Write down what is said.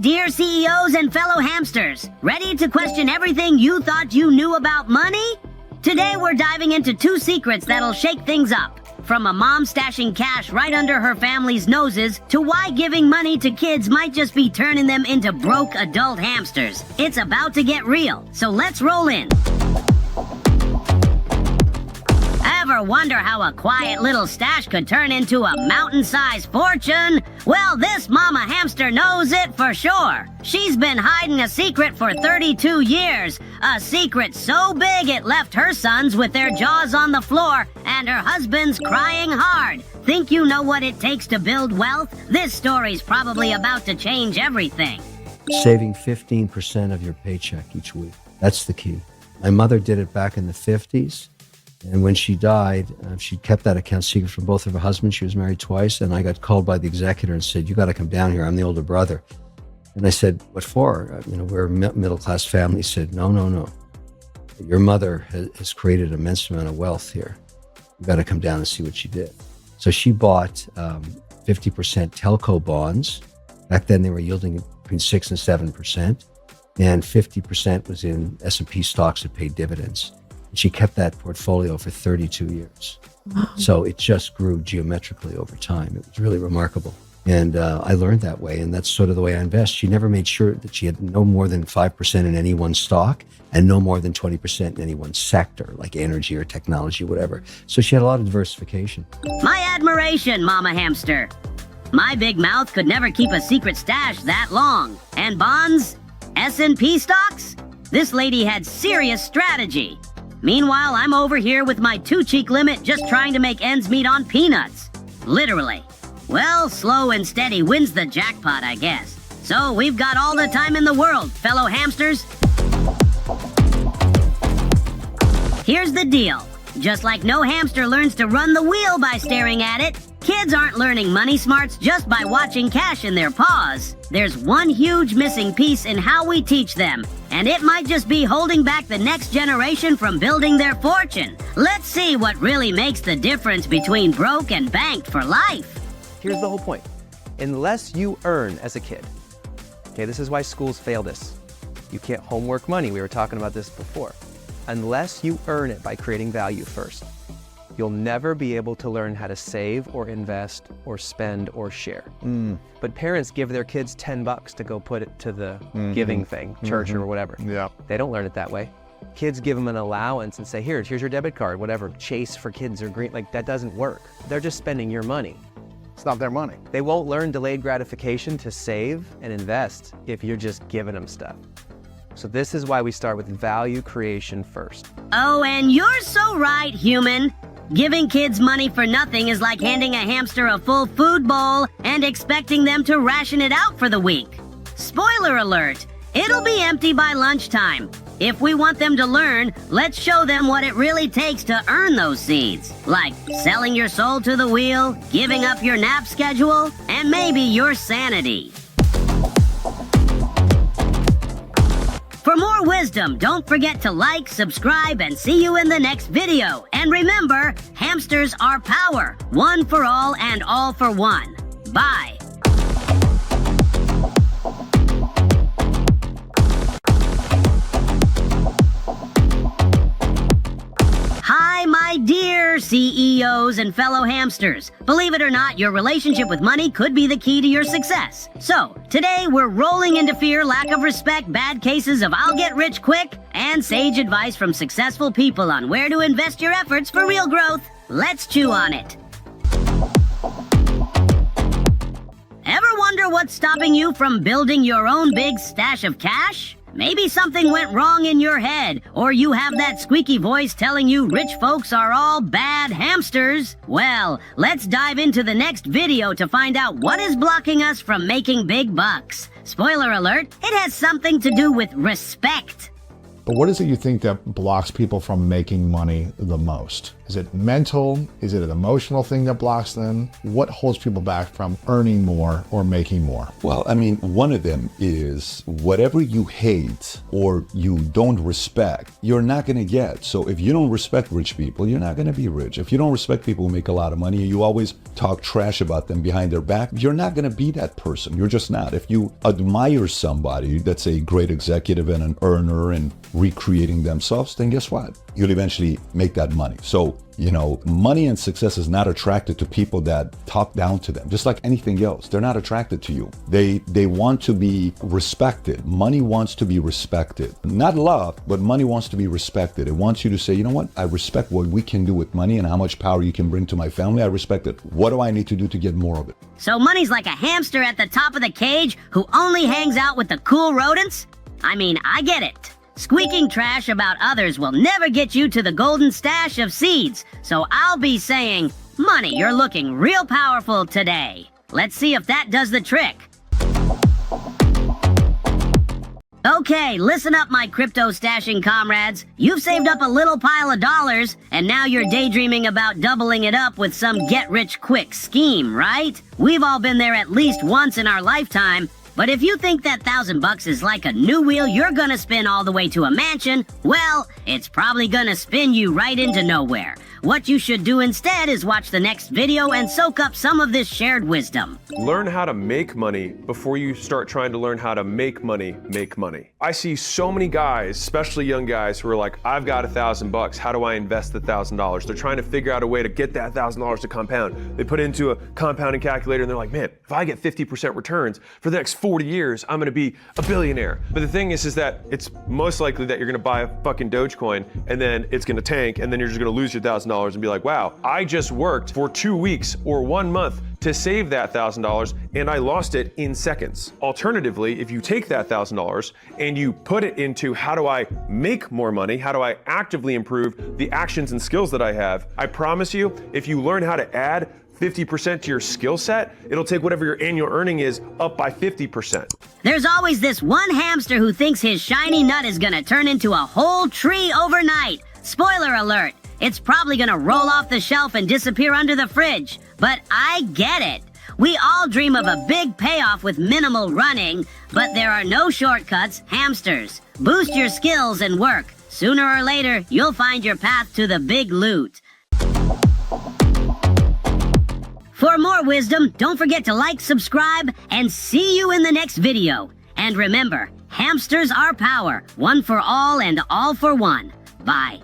dear CEOs and fellow hamsters, ready to question everything you thought you knew about money? Today we're diving into 2 secrets that'll shake things up. From a mom stashing cash right under her family's noses to why giving money to kids might just be turning them into broke adult hamsters. It's about to get real, so let's roll in. Ever wonder how a quiet little stash could turn into a mountain-sized fortune? Well, this mama hamster knows it for sure. She's been hiding a secret for 32 years. A secret so big it left her sons with their jaws on the floor and her husband's crying hard. Think you know what it takes to build wealth? This story's probably about to change everything. Saving 15% of your paycheck each week. That's the key. My mother did it back in the 50s. And when she died, she kept that account secret from both of her husbands. She was married twice. And I got called by the executor and said, "You got to come down here. I'm the older brother." And I said, "What for? We're a middle-class family." He said, No. Your mother has created an immense amount of wealth here. You got to come down and see what she did. So she bought 50% telco bonds. Back then, they were yielding between 6 and 7%. And 50% was in S&P stocks that paid dividends. She kept that portfolio for 32 years. Wow. So it just grew geometrically over time. It was really remarkable. And I learned that way, and that's sort of the way I invest. She never made sure that she had no more than 5% in any one stock and no more than 20% in any one sector, like energy or technology, whatever. So she had a lot of diversification. My admiration, Mama Hamster. My big mouth could never keep a secret stash that long. And bonds? S&P stocks? This lady had serious strategy. Meanwhile, I'm over here with my 2-cheek limit just trying to make ends meet on peanuts. Literally. Well, slow and steady wins the jackpot, I guess. So we've got all the time in the world, fellow hamsters. Here's the deal. Just like no hamster learns to run the wheel by staring at it, kids aren't learning money smarts just by watching cash in their paws. There's one huge missing piece in how we teach them, and it might just be holding back the next generation from building their fortune. Let's see what really makes the difference between broke and banked for life. Here's the whole point. Unless you earn as a kid, okay, this is why schools fail this. You can't homework money. We were talking about this before. Unless you earn it by creating value first, you'll never be able to learn how to save or invest or spend or share. But parents give their kids $10 to go put it to the giving thing, church or whatever. Yeah. They don't learn it that way. Kids give them an allowance and say, here's your debit card, whatever, Chase for kids or Green, like that doesn't work. They're just spending your money. It's not their money. They won't learn delayed gratification to save and invest if you're just giving them stuff. So this is why we start with value creation first. Oh, and you're so right, human. Giving kids money for nothing is like handing a hamster a full food bowl and expecting them to ration it out for the week. Spoiler alert, it'll be empty by lunchtime. If we want them to learn, let's show them what it really takes to earn those seeds. Like selling your soul to the wheel, giving up your nap schedule, and maybe your sanity. For more wisdom, don't forget to like, subscribe, and see you in the next video. And remember, hamsters are power. One for all and all for one. Bye. Hi, my dear CEOs and fellow hamsters. Believe it or not, your relationship with money could be the key to your success. So, today we're rolling into fear, lack of respect, bad cases of I'll get rich quick, and sage advice from successful people on where to invest your efforts for real growth. Let's chew on it. Ever wonder what's stopping you from building your own big stash of cash? Maybe something went wrong in your head, or you have that squeaky voice telling you rich folks are all bad hamsters. Well, let's dive into the next video to find out what is blocking us from making big bucks. Spoiler alert, it has something to do with respect. But what is it you think that blocks people from making money the most? Is it mental? Is it an emotional thing that blocks them? What holds people back from earning more or making more? Well, I mean, one of them is whatever you hate or you don't respect, you're not going to get. So if you don't respect rich people, you're not going to be rich. If you don't respect people who make a lot of money, you always talk trash about them behind their back, you're not going to be that person. You're just not. If you admire somebody that's a great executive and an earner and recreating themselves, then guess what? You'll eventually make that money. So, you know, money and success is not attracted to people that talk down to them. Just like anything else, they're not attracted to you. They want to be respected. Money wants to be respected. Not loved, but money wants to be respected. It wants you to say, you know what? I respect what we can do with money and how much power you can bring to my family. I respect it. What do I need to do to get more of it? So money's like a hamster at the top of the cage who only hangs out with the cool rodents? I mean, I get it. Squeaking trash about others will never get you to the golden stash of seeds. So I'll be saying, money, you're looking real powerful today. Let's see if that does the trick. Okay, listen up, my crypto stashing comrades. You've saved up a little pile of dollars, and now you're daydreaming about doubling it up with some get-rich-quick scheme, right? We've all been there at least once in our lifetime. But if you think that $1,000 is like a new wheel you're gonna spin all the way to a mansion, well, it's probably gonna spin you right into nowhere. What you should do instead is watch the next video and soak up some of this shared wisdom. Learn how to make money before you start trying to learn how to make money make money. I see so many guys, especially young guys, who are like, I've got $1,000. How do I invest the $1,000? They're trying to figure out a way to get that $1,000 to compound. They put it into a compounding calculator and they're like, man, if I get 50% returns for the next 40 years, I'm gonna be a billionaire. But the thing is that it's most likely that you're gonna buy a fucking Dogecoin and then it's gonna tank and then you're just gonna lose your $1,000 and be like, wow, I just worked for 2 weeks or 1 month to save that $1,000 and I lost it in seconds. Alternatively, if you take that $1,000 and you put it into how do I make more money, how do I actively improve the actions and skills that I have, I promise you, if you learn how to add 50% to your skill set, it'll take whatever your annual earning is up by 50%. There's always this one hamster who thinks his shiny nut is gonna turn into a whole tree overnight. Spoiler alert, it's probably gonna roll off the shelf and disappear under the fridge. But I get it. We all dream of a big payoff with minimal running, but there are no shortcuts, hamsters. Boost your skills and work. Sooner or later, you'll find your path to the big loot. For more wisdom, don't forget to like, subscribe, and see you in the next video. And remember, hamsters are power, one for all and all for one. Bye.